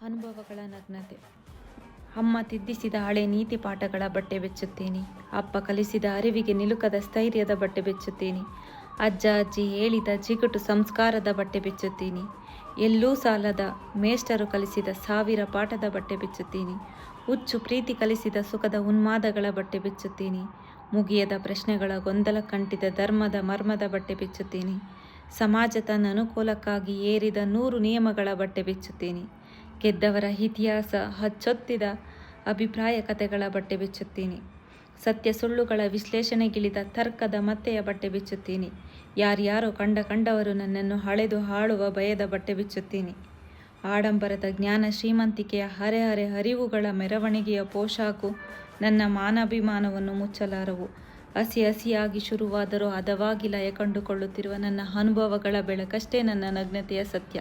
ಅನುಭವಗಳ ನಗ್ನತೆ. ಅಮ್ಮ ತಿದ್ದಿಸಿದ ಹಳೆ ನೀತಿ ಪಾಠಗಳ ಬಟ್ಟೆ ಬೆಚ್ಚುತ್ತೀನಿ. ಅಪ್ಪ ಕಲಿಸಿದ ಅರಿವಿಗೆ ನಿಲುಕದ ಸ್ಥೈರ್ಯದ ಬಟ್ಟೆ ಬೆಚ್ಚುತ್ತೀನಿ. ಅಜ್ಜ ಅಜ್ಜಿ ಹೇಳಿದ ಜಿಗುಟು ಸಂಸ್ಕಾರದ ಬಟ್ಟೆ ಬೆಚ್ಚುತ್ತೀನಿ. ಎಲ್ಲೂ ಸಾಲದ ಮೇಷ್ಟರು ಕಲಿಸಿದ ಸಾವಿರ ಪಾಠದ ಬಟ್ಟೆ ಬೆಚ್ಚುತ್ತೀನಿ. ಹುಚ್ಚು ಪ್ರೀತಿ ಕಲಿಸಿದ ಸುಖದ ಉನ್ಮಾದಗಳ ಬಟ್ಟೆ ಬೆಚ್ಚುತ್ತೀನಿ. ಮುಗಿಯದ ಪ್ರಶ್ನೆಗಳ ಗೊಂದಲ ಕಂಟಿದ ಧರ್ಮದ ಮರ್ಮದ ಬಟ್ಟೆ ಬೆಚ್ಚುತ್ತೀನಿ. ಸಮಾಜ ತನ್ನ ಅನುಕೂಲಕ್ಕಾಗಿ ಏರಿದ 100 ನಿಯಮಗಳ ಬಟ್ಟೆ ಬೆಚ್ಚುತ್ತೀನಿ. ಗೆದ್ದವರ ಇತಿಹಾಸ ಹಚ್ಚೊತ್ತಿದ ಅಭಿಪ್ರಾಯ ಕಥೆಗಳ ಬಟ್ಟೆ ಬೆಚ್ಚುತ್ತೀನಿ. ಸತ್ಯ ಸುಳ್ಳುಗಳ ವಿಶ್ಲೇಷಣೆಗಿಳಿದ ತರ್ಕದ ಮತ್ತೆಯ ಬಟ್ಟೆ ಬೆಚ್ಚುತ್ತೀನಿ. ಯಾರ್ಯಾರೋ ಕಂಡವರು ನನ್ನನ್ನು ಹಳೆದು ಆಳುವ ಭಯದ ಬಟ್ಟೆ ಬೆಚ್ಚುತ್ತೀನಿ. ಆಡಂಬರದ ಜ್ಞಾನ ಶ್ರೀಮಂತಿಕೆಯ ಹರೆ ಹರಿವುಗಳ ಮೆರವಣಿಗೆಯ ಪೋಷಾಕು ನನ್ನ ಮಾನಾಭಿಮಾನವನ್ನು ಮುಚ್ಚಲಾರವು. ಹಸಿಯಾಗಿ ಶುರುವಾದರೂ ಹದವಾಗಿ ಲಯ ಕಂಡುಕೊಳ್ಳುತ್ತಿರುವ ನನ್ನ ಅನುಭವಗಳ ಬೆಳಕಷ್ಟೇ ನನ್ನ ನಗ್ನತೆಯ ಸತ್ಯ.